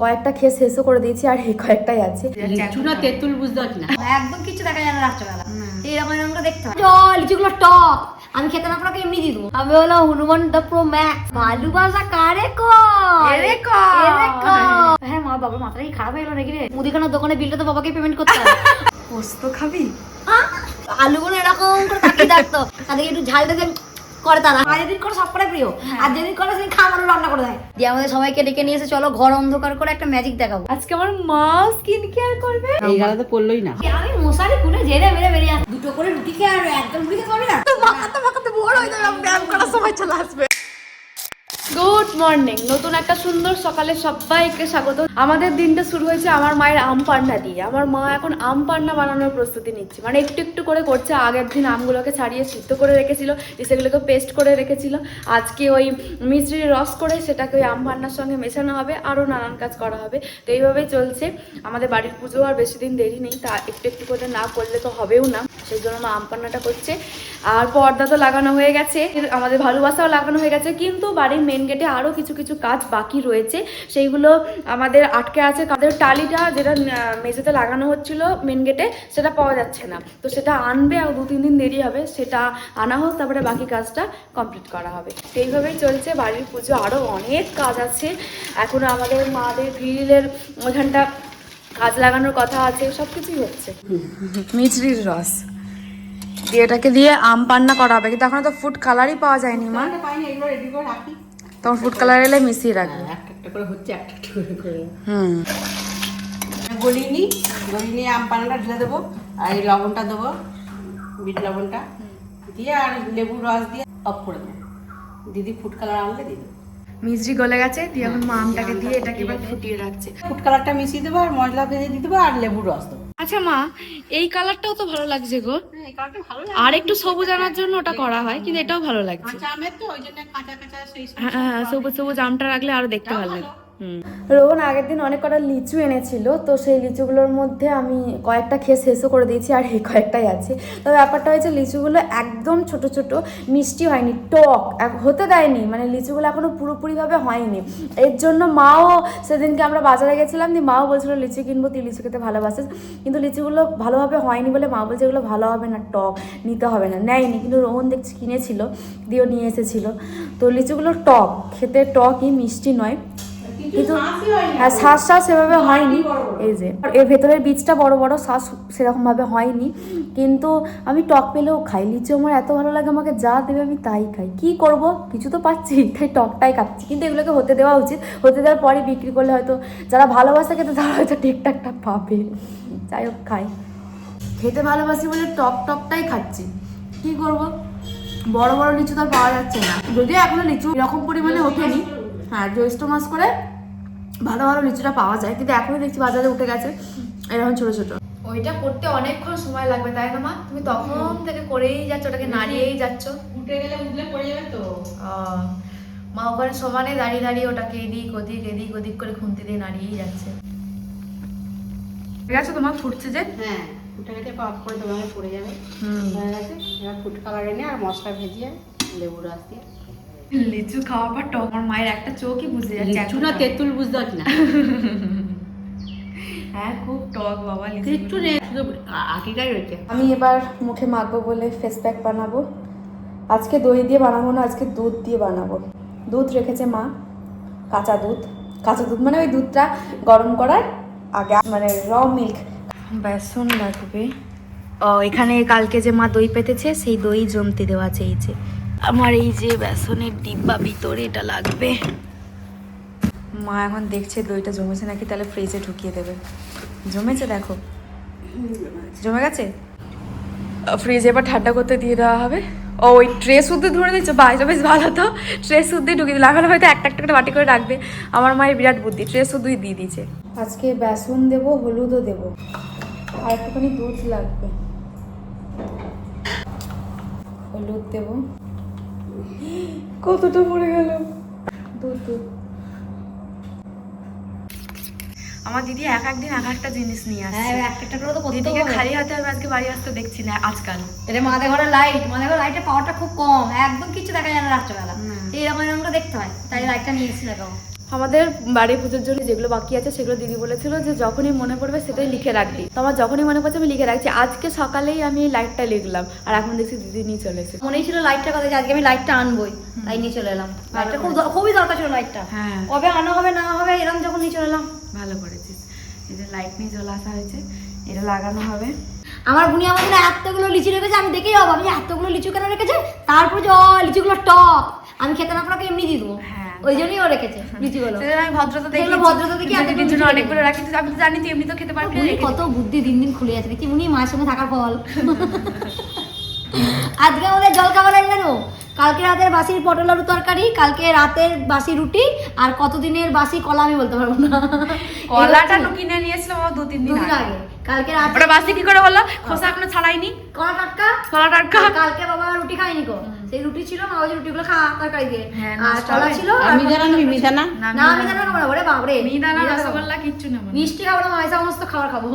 কয়েকটা খেয়ে শেষও করে দিয়েছি, আর এই কয়েকটাই আছে। চুনা তেঁতুল বুঝতে পারছি না, একদম কিছু দেখা যায় না রাত্রেবেলা। এরকম এরকম দেখতে হয়। চল লিচুগুলো টক, আমি খেতে না পারলে এমনি দিয়ে দেবো। আমি হলো হনুমান দা প্রো ম্যাক্স, ভালোবাসা কারে হ্যাঁ মা বাবার মাথাটা কি খারাপ হয়ে গেল নাকি রে? মুদিখানার দোকানে বিলটা তো বাবাকে পেমেন্ট করতে হবে। পোস্ত খাবি? আলুগুলো এরকম করে তাকিয়ে থাকতো, তাদেরকে একটু ঝাল দিতে করে তারা। আর যেদিন করে সব করে প্রিয়, আর যেদিন করে সেদিন খাওয়ানো রান্না করে দেয়। দিয়ে আমাদের সবাইকে ডেকে নিয়ে এসে চলো ঘর অন্ধকার করে একটা ম্যাজিক দেখাবো। আজকে আমার মা স্কিন কেয়ার করবে। এই গালা তো পড়লোই না। আমি মশারি খুলে ঝেড়ে মেরে বেরিয়ে আসি। দুটো করে রুটি খেয়ে আর একদম রুটি খেতে পারবি না? মাখাতে বড় হয়ে যাবে, ব্যায়াম করার সময় চলে আসবে। গুড মর্নিং, নতুন একটা সুন্দর সকালে সবাইকে স্বাগত। আমাদের দিনটা শুরু হয়েছে আমার মায়ের আম পান্না দিয়ে। আমার মা এখন আম পান্না বানানোর প্রস্তুতি নিচ্ছে, মানে একটু একটু করে করছে। আগের দিন আমগুলোকে ছাড়িয়ে সিদ্ধ করে রেখেছিল, সেগুলোকে পেস্ট করে রেখেছিল। আজকে ওই মিষ্টির রস করে সেটাকে ওই আম পান্নার সঙ্গে মেশানো হবে, আরও নানান কাজ করা হবে। তো এইভাবেই চলছে আমাদের বাড়ির পুজো। আর বেশি দিন দেরি নেই, তা একটু একটু করে না করলে তো হবেও না, সেই জন্য মা আম পান্নাটা করছে। আর পর্দা তো লাগানো হয়ে গেছে, আমাদের ভালোবাসাও লাগানো হয়ে গেছে, কিন্তু বাড়ির মেন গেটে আরও কিছু কিছু কাজ বাকি রয়েছে, সেইগুলো আমাদের আটকে আছে। কাদের টালিটা যেটা মেঝেতে লাগানো হচ্ছিল মেন গেটে, সেটা পাওয়া যাচ্ছে না, তো সেটা আনবে, আর 2-3 দিন দেরি হবে। সেটা আনা হোক, তারপরে বাকি কাজটা কমপ্লিট করা হবে। তো এইভাবেই চলছে বাড়ির পুজো। আরও অনেক কাজ আছে এখনও, আমাদের মাদের গ্রিলের ওইখানটা কাজ লাগানোর কথা আছে, সব কিছুই হচ্ছে। মিছরির রস দিয়ে এটাকে দিয়ে আম পান্না করা হবে, কিন্তু এখন তো ফুড কালারই পাওয়া যায়নি মা। পাইনি, এগুলো রেডি করে রাখি। তোমার ফুড কালার এলে মিশিয়ে রাখবে। একটা একটা করে হচ্ছে, একটা একটা করে হুম, গলিয়ে আম পানাটা ঢেলে দেবো, আর এই লবণটা দেবো, বিট লবণটা দিয়ে, আর লেবুর রস দিয়ে অফ করে দেবো। দিদি ফুড কালার আনলে দিয়ে দেবো। মিছরি গলে গেছে, দিয়ে এখন মা আমটাকে দিয়ে এটাকে এবার ফুটিয়ে রাখছে। ফুড কালারটা মিশিয়ে দেবো, আর মশলা ভেজে দিয়ে দেবো, আর লেবুর রস দেবো। আচ্ছা মা, এই কালারটাও তো ভালো লাগছে গো। এই কালারটা ভালো লাগে। আর একটু সবুজ আনার জন্য ওটা করা হয়, কিন্তু এটাও ভালো লাগছে। কাঁচা আমের তো ওই জন্য কাঁচা কাঁচা সেই হ্যাঁ, সবুজ সবুজ আমটা রাখলে আরো দেখতে ভালো লাগে। রোহন আগের দিন অনেক কটা লিচু এনেছিল, তো সেই লিচুগুলোর মধ্যে আমি কয়েকটা খেয়ে শেষও করে দিয়েছি, আর এই কয়েকটাই আছে। তো ব্যাপারটা হয়েছে লিচুগুলো একদম ছোট ছোট, মিষ্টি হয়নি, টক হতে দেয়নি, মানে লিচুগুলো এখনো পুরোপুরিভাবে হয়নি। এর জন্য মাও সেদিনকে আমরা বাজারে গেছিলাম, দিয়ে মাও বলছিল লিচু কিনবো, তুই লিচু খেতে ভালোবাসিস, কিন্তু লিচুগুলো ভালোভাবে হয়নি বলে মা বলছে এগুলো ভালো হবে না, টক, নিতে হবে না। নেয়নি, কিন্তু রোহন দেখছি কিনেছিল, দিয়েও নিয়ে এসেছিলো। তো লিচুগুলো টক, খেতে টকই, মিষ্টি নয়, কিন্তু হ্যাঁ শ্বাস সেভাবে হয়নি। এই যে এর ভেতরের বীজটা বড় বড়, শ্বাস সেরকমভাবে হয়নি, কিন্তু আমি টক পেলেও খাই। লিচু আমার এত ভালো লাগে, আমাকে যা দেবে আমি তাই খাই। কি করব, কিছু তো পাচ্ছি, তাই টকটাই খাচ্ছি। কিন্তু এগুলোকে হতে দেওয়া উচিত, হতে দেওয়ার পরে বিক্রি করলে হয়তো যারা ভালোবাসে খেতে, তারা হয়তো ঠিকঠাকটা পাবে। যাই হোক, খাই, খেতে ভালোবাসি বলে টকটাই খাচ্ছি। কি করব, বড় বড় লিচু তো আর পাওয়া যাচ্ছে না, যদিও এখনো লিচু এরকম পরিমাণে ওঠেনি। হ্যাঁ, জ্যৈষ্ঠ মাস করে ভালো ভালো লিচুটা পাওয়া যায়, কিন্তু এখনই দেখছি বাজারে উঠে গেছে এরকম ছোট ছোট। ওইটা করতে অনেকক্ষণ সময় লাগবে, তাই না মা? তুমি তখন থেকে করেই যাচ্ছ, ওটাকে নাড়িয়েই যাচ্ছ। উঠে গেলে উঠলে পড়ে যাবে তো। মা ওখানে সমানে দাঁড়িয়ে দাঁড়িয়ে ওটাকে এদিক ওদিক করে খুন্তি দিয়ে নাড়িয়েই যাচ্ছে। ঠিক আছে, তোমার ফুটছে যে? হ্যাঁ, উঠে গেলে অফ করে দেবো, পড়ে যাবে। হয়ে গেছে, এবার ফুড কালার এনে আর মশলা ভেজিয়ে লেবু রস দিয়ে। লিচু খাওয়ার পর টক, আমার মায়ের একটা চোখই বুঝে যাচ্ছে। লিচু না তেঁতুল বুঝতে পারছি না। হ্যাঁ, খুব টক বাবা, কিচ্ছু নেই, শুধু আটিটাই রয়েছে। আমি এবার মুখে মাখবো বলে ফেস প্যাক বানাবো। আজকে দই দিয়ে বানাবো না, আজকে দুধ দিয়ে বানাবো। দুধ রেখেছে মা, কাঁচা দুধ মানে ওই দুধটা গরম করার আগে, মানে র মিল্ক। বেসন লাগবে। এখানে কালকে যে মা দই পেতেছে, সেই দই জমতে দেওয়া আছে। এই যে আমার এই যে বেসনের ডিব্বা, ভিতরে এটা লাগবে। মা এখন দেখছে দইটা জমেছে নাকি, তাহলে ফ্রিজে ঢুকিয়ে দেবে। জমেছে, দেখো জমে গেছে। ফ্রিজে এবার ঠান্ডা করতে দিয়ে দেওয়া হবে। ওই ট্রে শুদ্ধ ধরে দিচ্ছ, বা এটা বেশ ভালো। তো ট্রে শুদ্ধ ঢুকিয়ে দিলে, লাগানো হয়তো একটা একটা করে বাটি করে রাখবে। আমার মায়ের বিরাট বুদ্ধি, ট্রে শুদ্ধই দিয়ে দিয়েছে। আজকে বেসন দেবো, হলুদও দেবো, আর একটুখানি দুধ লাগবে। হলুদ দেবো, কতটা পড়ে গেল। দুধ আমার দিদি একদিন একটা জিনিস নিয়ে আসে। হ্যাঁ, একটা করে তো করতে দিদিকে হবে। খালি হাতে আমি আজকে বাড়ি আসতে দেখছি না আজকাল। এটা মাদের ঘরে লাইটের পাওয়ারটা খুব কম, একদম কিছু দেখা যায় না রাত্রেবেলা। এরকম এরকম করে দেখতে হয়, তাই লাইটটা নিয়ে এসেছি দেখাবো। আমাদের বাড়ি পুজোর জন্য যেগুলো বাকি আছে সেগুলো দিদি বলেছিল যে যখনই মনে পড়বে সেটাই লিখে রাখবি। তো আমার যখনই মনে পড়ছে আমি লিখে রাখছি। আজকে সকালেই আমি লাইটটা লিখলাম আর এখন দেখছি দিদি নিয়ে চলে এসেছে। মনেই ছিল লাইটটা কথা যে আজকে আমি লাইটটা আনবোই, তাই নিয়ে চলে এলাম। লাইটটা খুবই দরকার ছিল লাইটটা, হ্যাঁ কবে আনা হবে না হবে এরকম যখন নিয়ে চলে এলাম। ভালো করেছিস, এই যে লাইট নিয়ে চলে আসা হয়েছে, এটা লাগানো হবে। আমার বুনি আমাদের এতগুলো লিচু রেখেছে, আমি দেখেই হবো আমি এতগুলো লিচু কেন রেখেছে। তারপর যে লিচুগুলো টক, আমি খেতে না পারাকে এমনি দিয়ে দেবো, ওই জন্যই ও রেখেছে লিচুগুলো। আমি ভদ্রতা দেখি, ভদ্রতা দেখি এতদিন জন্য অনেকগুলো রাখি, আমি তো জানি তুই এমনি তো খেতে পারবি। কত বুদ্ধি দিন দিন খুলে যাচ্ছে দেখি, উনি মায়ের সঙ্গে থাকার ফল। আজকে আমাদের জল খাবার জানো, কালকে রাতের বাসির পটল আলু তরকারি, কালকে রাতের বাসি রুটি, আর কতদিনের বাসি কলা আমি বলতে পারবো না। কলাটা তো কিনে নিয়েছিলাম 2-3 দিন আগে। কালকে রাতে ওটা বাসি কি করে হলো? খোসা এখনো ছাড়াইনি। কলা টাটকা, কলা টাটকা। কালকে বাবা রুটি খাইনি গো, সেই রুটি ছিল মা ওই রুটিগুলো খাওয়া তরকারি দিয়ে, হ্যাঁ, আর কলা ছিল। আমি জানা না মিঠানা না আমি জানা খাবো না, ওরে বাবরে মিহিদানা রসগোল্লা কিচ্ছু নেব না, মিষ্টি খাবো না, মায়ের সমস্ত খাবার খাবো।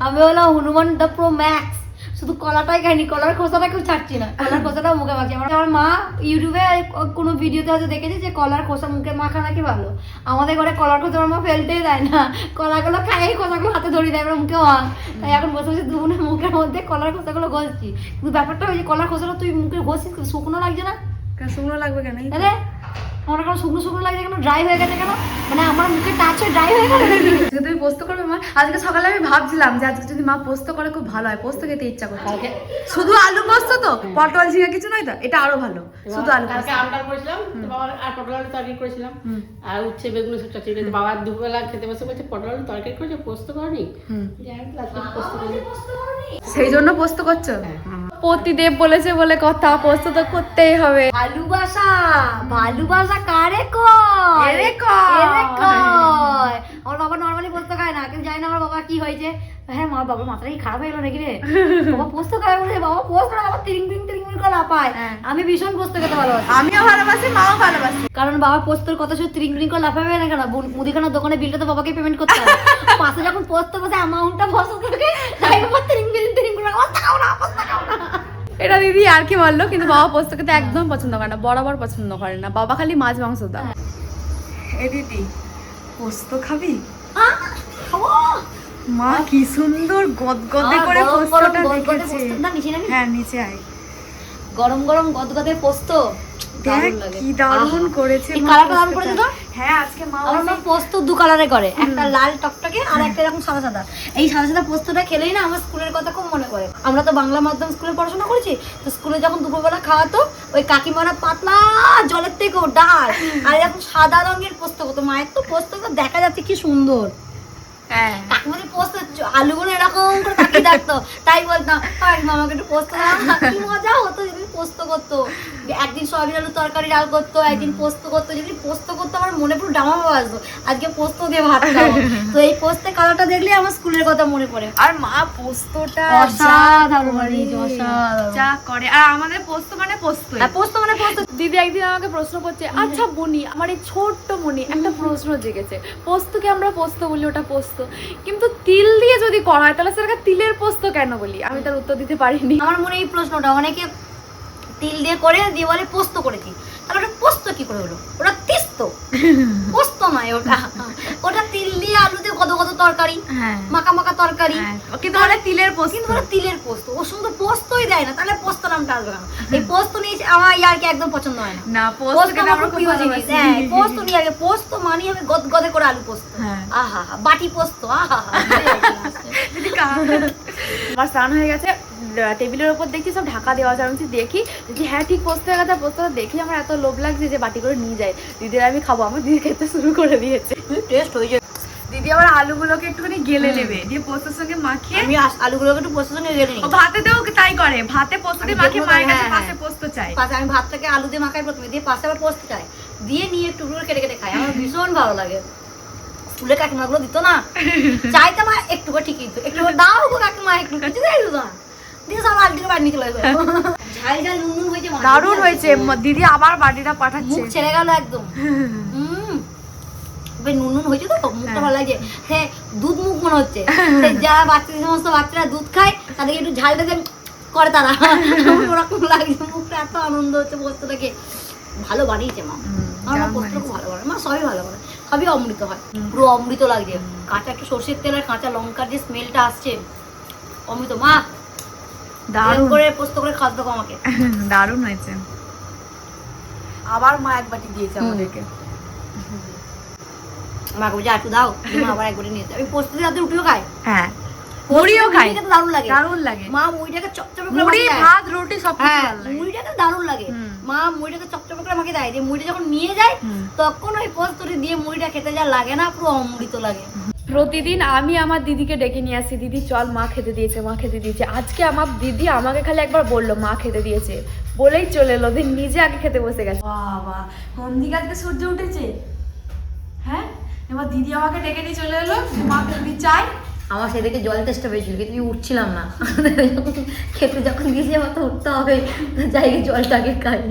আমি হলো হনুমান দ্য প্রো ম্যাক্স, শুধু কলাটাই খাইনি, কলার খোসাটা কেউ ছাড়ছি না, কলার খোসাটাও মুখে মাখি। আমার মা ইউটিউবে কোনো ভিডিওতে হয়তো দেখেছে যে কলার খোসা মুখে মাখা নাকি ভালো। আমাদের ঘরে কলার খোসা আমার মা ফেলতেই দেয় না, কলাগুলো খাই খোসাগুলো হাতে ধরিয়ে দেয়, মুখে মাখ। তাই এখন বসে বসে দুপুরের মুখের মধ্যে কলার খোসাগুলো ঘষছি। কিন্তু ব্যাপারটা হয়েছে কলার খোসাটা তুই মুখে ঘষছিস, শুকনো লাগছে না? শুকনো লাগবে কেন? আরে আমার এখন শুকনো শুকনো লাগছে কেন, ড্রাই হয়ে গেছে কেন, মানে আমার মুখে টাচ হয়ে ড্রাই হয়ে গেল। তুমি পোস্ত করবে মা? আজকে সকালে আমি ভাবছিলাম যে আজকে যদি মা পোস্ত করে খুব ভালো হয়, পোস্ত খেতে ইচ্ছা করছে। শুধু আলু পোস্ত তো, পটল ঝিঙে কিছু নয় তো, এটা আরো ভালো। শুধু আলু পোস্ত। কালকে আমডাল করেছিলাম তো বাবার, আর পটল আলু তরকারি করেছিলাম, আর উচ্ছে বেগুন সব চচ্চড়ি। বাবা দুপুরবেলা খেতে বসে বলছে পটল আলু তরকারি করেছে, পোস্ত করনি? পোস্ত করি। সেই জন্য পোস্ত করছো? প্রতিদেব বলেছে বলে কথা, পোস্ত তো করতেই হবে। ভালোবাসা ভালোবাসা কারে কয়, এরে কয়। এরে কয়। আমার বাবা নরমালি পোস্ত খায় না, কিন্তু জানি না আমার বাবা কি হয়েছে। হ্যাঁ আমার বাবার মাথাটা কি খারাপ হয়ে গেল নাকি রে, বাবা পোস্ত খায় বলে, বাবা পোস্ত না, বাবা তিরিং তিরিং তিরিং করে লাফায়। আমি ভীষণ পোস্ত খেতে ভালোবাসি, আমিও ভালোবাসি, মাও ভালোবাসি। কারণ বাবা পোস্তর কথা শুনে তিরিং তিরিং করে লাফাবে না কেন, মুদিখানার দোকানে বিলটা তো বাবাকে পেমেন্ট করতে হবে। পাশে যখন পোস্ত বসে অ্যামাউন্টটা বসে থাকে, তাই বাবা তিরিং তিরিং তিরিং করে পোস্ত খাও না, পোস্ত খাও না। এটা দিদি আর কি বললো, কিন্তু বাবা পোস্ত খেতে একদম পছন্দ করে না, বরাবর পছন্দ করে না। বাবা খালি মাছ মাংস দাও। এ দিদি পোস্ত খাবি? খাবো। মা কি সুন্দর গদগদে করে পোস্তটা রেখেছে। হ্যাঁ নিচে আয়। গরম গরম গদগদে পোস্ত, দেখ কি দারুণ করেছে এই মা কালারটা দারুণ পোস্তটা। করেছে তো। হ্যাঁ আজকে মা আমার মা পোস্ত দু কালারে করে, একটা লাল টকটকে আর একটা এরকম সাদা সাদা। এই সাদা সাদা পোস্তটা খেলেই না আমার স্কুলের কথা খুব মনে পড়ে। আমরা তো বাংলা মাধ্যম স্কুলে পড়াশোনা করেছি, তো স্কুলে যখন দুপুরবেলা খাওয়াতো, ওই কাকিমারা পাতলা জলের থেকেও ডাল আর এরকম সাদা রঙের পোস্ত হতো। মায়ের তো পোস্তটা দেখা যাচ্ছে কি সুন্দর, হ্যাঁ কাকিমাদের পোস্ত আলুগুলো এরকম করে তাকিয়ে থাকতো, তাই বলতাম আমাকে একটু পোস্ত দাও না। কি মজা হতো যদি পোস্ত করতো। একদিন সয়াবিন আলু তরকারি ডাল করতো, একদিন পোস্ত করতো। যদি পোস্ত করতো আমার মনে পুরো ডামা আসতো, আজকে পোস্ত দিয়ে ভাত খাবো। তো এই পোস্তের কালারটা দেখলে আমার স্কুলের কথা মনে পড়ে। আর মা পোস্তটা অসাধারণ, যা করে। আর আমাদের পোস্ত মানে পোস্ত, পোস্ত মানে পোস্ত। দিদি একদিন আমাকে প্রশ্ন করছে, আচ্ছা বনি, আমার এই ছোট্ট মনি একটা প্রশ্ন জেগেছে, পোস্তকে আমরা পোস্ত বলি, ওটা পোস্ত, কিন্তু তিল দিয়ে যদি করা হয় তাহলে সেটাকে তিলের পোস্ত কেন বলি? আমি তার উত্তর দিতে পারিনি। আমার মনে এই প্রশ্নটা, অনেকে তিল দিয়ে করে দিয়ে বলে পোস্ত করেছি, তাহলে ওটা পোস্ত কি করে হলো? ওটা তিস্ত, পোস্ত নয় ওটা। ওটা তিল দিয়ে আলু দিয়ে কত কত তরকারি, মাখা মাখা তরকারি, কিন্তু বলে তিলের পোস্ত, কিন্তু ওরা তিলের পোস্ত। ও শুধু পোস্তই দেয় না, তাহলে পোস্ত নামটা আসবে কেন? এই পোস্ত নিয়ে আমার ইয়ারকে একদম পছন্দ হয় না। না পোস্ত আমার খুব প্রিয় জিনিস। হ্যাঁ পোস্ত নিয়ে আগে, পোস্ত মানি হবে গদগদে করে আলু পোস্ত, আহা হা, বাটি পোস্ত, আহা হা। আমার স্নান হয়ে গেছে, টেবিলের উপর দেখছি সব ঢাকা দেওয়া আছে। আমি দেখি যে হ্যাঁ ঠিক পোস্ত হয়ে গেছে। পোস্তটা দেখি আমার এত লোভ লাগছে যে বাটি করে নিয়ে যায়, দিদির আমি খাবো। আমার দিদি খেতে শুরু করে দিয়েছে। টেস্ট হয়ে যায়। দিদি আবার আলুগুলোকে একটুখানি গেলে নেবে, দিয়ে পোস্তের সঙ্গে মাখিয়ে আমি আলুগুলোকে একটু পোস্তের সঙ্গে গেলে নিই। ভাতেতেও তাই করে, ভাতে পোস্ত দিয়ে মাখিয়ে মায়ের কাছে পাশে পোস্ত চাই। পাশে আমি ভাতটাকে আলু দিয়ে মাখাই প্রথমে, দিয়ে পাশে আবার পোস্ত চাই, দিয়ে নিয়ে একটু কেটে কেটে খাই। আমার ভীষণ ভালো লাগে। স্কুলে কাকিমাগুলো দিত না, চাইতাম একটু করে ঠিকই দিত, একটু দাও গো কাকিমা, একটু কিছু দেয় দিত না, দিয়ে সব আলু থেকে বাড়ি নিয়ে চলে আসবে। ঝাল ঝাল নুন নুন হয়েছে, দারুণ হয়েছে। দিদি আবার বাটিটা পাঠাচ্ছে, মুখ ছেড়ে গেল একদম। নুন নুন হয়েছে তো, মুখটা ভালো লাগছে। হ্যাঁ দুধ মুখ মনে হচ্ছে। যারা বাচ্চা, সমস্ত বাচ্চারা দুধ খায় তাদেরকে একটু ঝাল দিয়ে করে তারা, ওরকম লাগছে। মুখটা এত আনন্দ হচ্ছে পোস্তটাকে। ভালো বানিয়েছে মা, আমার পোস্তটা খুব ভালো করে, মা সবই ভালো করে। সবই অমৃত হয়, পুরো অমৃত লাগছে। কাঁচা একটু সর্ষের তেল আর কাঁচা লঙ্কার যে স্মেলটা আসছে, অমৃত। মা দারুণ করে পোস্ত করে খাওয়া দাও আমাকে। দারুণ হয়েছে। আবার মা এক বাটি দিয়েছে আমাদেরকে। মাকে বলছে একটু দাও, মা আবার এক বাটি নিয়েছে। আমি পোস্ত দিয়ে রাতে রুটিও খাই। হ্যাঁ, মুড়িও খাই, খেতে দারুণ লাগে, দারুণ লাগে। মা মুড়িটাকে চপচপে করে মুড়ি, মাখিয়ে দেয়। ভাত, রুটি সব কিছু হ্যাঁ, ভালো লাগে। মুড়িটাকে দারুণ লাগে। মা মুড়িটাকে চপচপে করে মাখিয়ে দেয়, যে মুড়িটা যখন নিয়ে যায় তখন ওই পোস্তটা দিয়ে মুড়িটা খেতে যা লাগে না, পুরো অমৃত লাগে। প্রতিদিন আমি আমার দিদিকে ডেকে নিয়ে আসি, দিদি চল মা খেতে দিয়েছে, মা খেতে দিয়েছে। আজকে আমার দিদি আমাকে খালি একবার বললো মা খেতে দিয়েছে, বলেই চলে এলো, দিন নিজে আগে খেতে বসে গেছে। বাবা কোন দিকে আজকে সূর্য উঠেছে। হ্যাঁ, এবার দিদি আমাকে ডেকে নিয়ে চলে এলো, মা খেতে চাই। আমার সেদিকে জল তেষ্টা পেয়েছিল, কিন্তু আমি উঠছিলাম না। খেতে যখন দিয়েছি আমার তো উঠতে হবে, যাই জলটাকে খাই,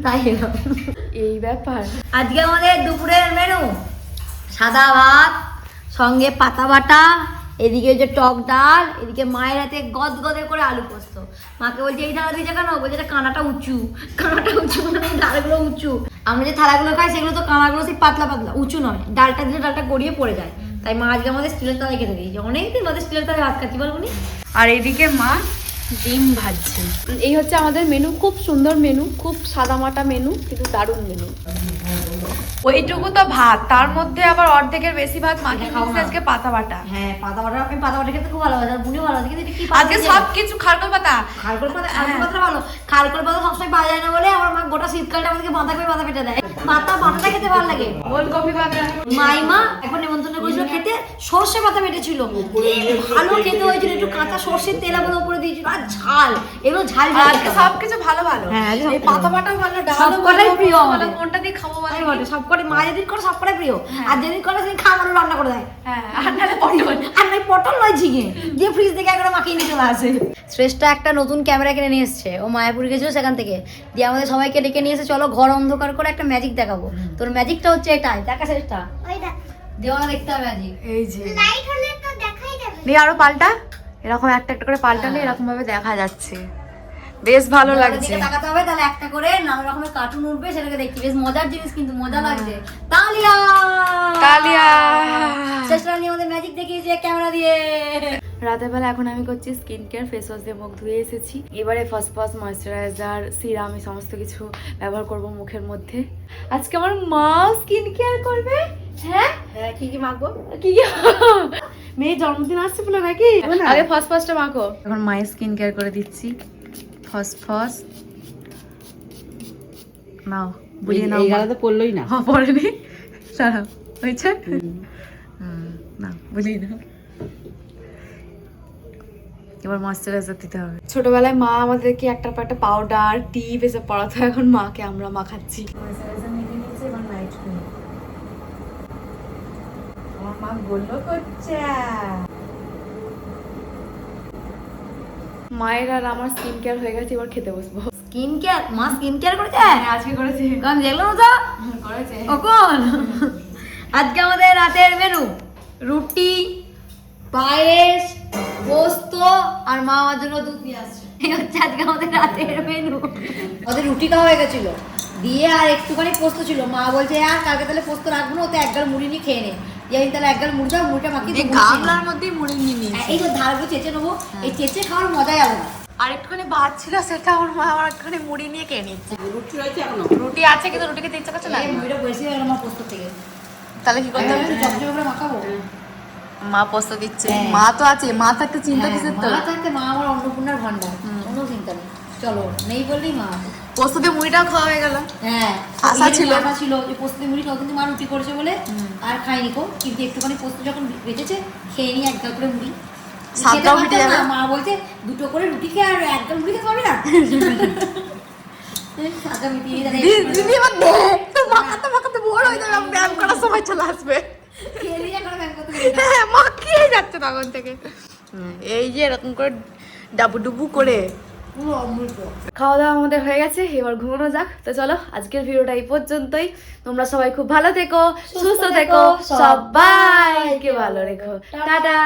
তাই এলাম। এই ব্যাপার। আজকে আমাদের দুপুরের মেনু সাদা ভাত, সঙ্গে পাতা বাটা, এদিকে যে টক ডাল, এদিকে মায়ের হাতে গদগদে করে আলু পোস্ত। মাকে বলছে এই থালা দিয়েছে কেন? বলছে এটা কানাটা উঁচু, কানাটা উঁচু মানে ডালগুলো উঁচু। আমরা যে থালাগুলো খাই সেগুলো তো কানাগুলো সেই পাতলা পাতলা, উঁচু নয়। ডালটা দিলে ডালটা গড়িয়ে পড়ে যায়, তাই মা আজকে আমাদের স্টিলের তালায় খেতে দিয়েছে। অনেকদিন আমাদের স্টিলের তালায় ভাত খাচ্ছি বলবো নি। আর এদিকে মা ডিম ভাজছে। এই হচ্ছে আমাদের মেনু, খুব সুন্দর মেনু, খুব সাদামাটা মেনু, কিন্তু দারুণ মেনু। ওইটুকু তো ভাত, তার মধ্যে আবার অর্ধেকের বেশি ভাত মাকে খাওয়া আজকে পাতা বাটা। হ্যাঁ, পাতা বাটা, আমি পাতা বাটা খেতে খুব ভালোবাসি, আর বুনিও ভালো লাগে। কিন্তু এটা কি আজকে সবকিছু খারকল পাতা, খারকল পাতা, খারকল পাতা ভালো। খারকল পাতা সবসময় পাওয়া যায় না বলে আমার মা গোটা শীতকালটা আমাদেরকে বাঁধা করে পাতা পেটে দেয়। পাতা বাটাটা খেতে ভালো লাগে। ওলকপি পাতা। মাইমা এখন নিমন্ত্রণ করেছিল খেতে, সর্ষে পাতা বেটেছিল, ভালো খেতে হয়েছিল। একটু কাঁচা সর্ষের তেল আবার উপরে দিয়েছিল, আর ঝাল, এগুলো ঝাল ঝাল। আজকে সবকিছু ভালো ভালো। হ্যাঁ, এই পাতা বাটাও ভালো, ডালও সবকটাই ভালো, প্রিয় আমাদের। কোনটা দিয়ে খাবো বলে? সবকটাই মা যেদিন করে সবকটাই প্রিয়, আর যেদিন করে সেদিন খাওয়ানো রান্না করে দেয়। হ্যাঁ, আর নাহলে পটল। আর নাই পটল নয়, ঝিঙে দিয়ে ফ্রিজ থেকে একবার মাখিয়ে নিয়ে চলে আসে। শ্রেষ্ঠা একটা নতুন ক্যামেরা কিনে নিয়ে এসছে, ও মায়াপুর গেছিল সেখান থেকে, দিয়ে আমাদের সবাইকে ডেকে নিয়ে এসে চলো ঘর অন্ধকার করে একটা ম্যাজিক দেখাবো। তোর ম্যাজিকটা হচ্ছে এটাই, দেখা শ্রেষ্ঠা দেওয়ালে দেখতে হবে ম্যাজিক। এই যে লাইট হলে তো দেখাই যাবে। নি আরো পাল্টা, এরকম একটা একটা করে পাল্টালে এরকম ভাবে দেখা যাচ্ছে, বেশ ভালো লাগছে। তাকাতে হবে, তাহলে একটা করে নানা রকমের কার্টুন উঠবে, সেটাকে দেখতে বেশ মজার জিনিস, কিন্তু মজা লাগছে। তালিয়া তালিয়া। শ্রেষ্ঠা নিয়ে আমাদের ম্যাজিক দেখিয়েছে ক্যামেরা দিয়ে। রাতের বেলা এখন আমি করছি স্কিন কেয়ার, ফেস ওয়াশ দিয়ে মুখ ধুয়ে এসেছি। এবারে ফার্স্ট ময়েশ্চারাইজার, সিরাম, এই সমস্ত কিছু ব্যবহার করব মুখের মধ্যে। আজকে আমার মা স্কিন কেয়ার করবে। হ্যাঁ, কি কি মাখবো? কি মেয়ে জন্মদিন আসছে বলে নাকি? আগে ফার্স্টটা মাখো। এখন মায়ের স্কিন কেয়ার করে দিচ্ছি। ফার্স্ট নাও, বুলিয়ে নাও। এই গালাতে পড়লোই না। হ্যাঁ, পড়েনি, দাঁড়াও, হয়েছে? না, বুলিয়ে নাও। এবার ময়েশ্চারাইজার দিতে হবে। ছোটবেলায় মা আমাদেরকে একটার পর একটা পাউডার, টিপ এসব পড়াতো, এখন মাকে আমরা মাখাচ্ছি। ময়েশ্চারাইজার নিয়ে নিয়েছি, এবার নাইট ক্রিম। আমার মা বললো করছে। মায়ের আর আমার স্কিন কেয়ার হয়ে গেছে, এবার খেতে বসবো। স্কিন কেয়ার, মা স্কিন কেয়ার করেছে? আজকে করেছে। কারণ দেখলাম তো করেছে কখন। আজকে আমাদের রাতের মেনু রুটি, পায়েস, পোস্ত, আর মা আমার জন্য দুধ নিয়ে আসছে। এই হচ্ছে আজকে আমাদের রাতের মেনু। ওদের রুটি খাওয়া হয়ে গেছিল, দিয়ে আর একটুখানি পোস্ত ছিল। মা বলছে আর কালকে তাহলে পোস্ত রাখবো না, ওতে এক গাল মুড়ি নিয়ে খেয়ে নে। তাহলে এক গাল মুড়ি দাও, মুড়িটা মাখিয়ে গামলার মধ্যে মুড়ি নিয়ে নিয়েছি। এই যে ধারগুলো চেঁচে নেবো, এই চেঁচে খাওয়ার মজাই আলাদা। আর একটুখানি ভাত ছিল, সেটা আমার মা আমার একটুখানি মুড়ি নিয়ে খেয়ে নিচ্ছে। রুটি রয়েছে এখনো? রুটি আছে, কিন্তু রুটি খেতে ইচ্ছা করছে না। এই মুড়িটা বেশি হয়ে গেল আমার পোস্ত থেকে, তাহলে কি করতে হবে? চপচপে করে মাখাবো। মা পোস্ত দিচ্ছে, মা তো আছে, মা থাকতে চিন্তা কিসের তো? মা থাকতে, মা আমার অন্নপূর্ণার ভান্ডার, কোনো চিন্তা নেই। চলো, নেই বললেই মা আছে। পোস্ত দিয়ে মুড়িটাও খাওয়া হয়ে গেল। হ্যাঁ, আশা ছিল যে পোস্ত দিয়ে মুড়ি খাও, কিন্তু মা রুটি করেছে বলে আর খাইনি কো। কিন্তু একটুখানি পোস্ত যখন বেঁচেছে, খেয়ে নিয়ে এক গাল করে মুড়ি। সাতটাও মিটে যাবে। মা বলছে দুটো করে রুটি খেয়ে আর এক গাল মুড়ি খেতে পারবি না। সাদা মিটিয়ে যাবে, দিদি এবার দেখ, তো মাখাতে বড় হয়ে যাবে, ব্যায়াম করার সময় চলে আসবে। খেয়ে নিয়ে এখন ব্যায়াম করতে হ্যাঁ, মাখিয়ে যাচ্ছে তখন থেকে। এই যে এরকম করে ডাবু করে পুরো অমৃত। খাওয়া দাওয়া আমাদের হয়ে গেছে, এবার ঘুমানো যাক। তো চলো, আজকের ভিডিওটা এই পর্যন্তই। তোমরা সবাই খুব ভালো থেকো, সুস্থ থেকো, সবাইকে ভালো রেখো। টাটা।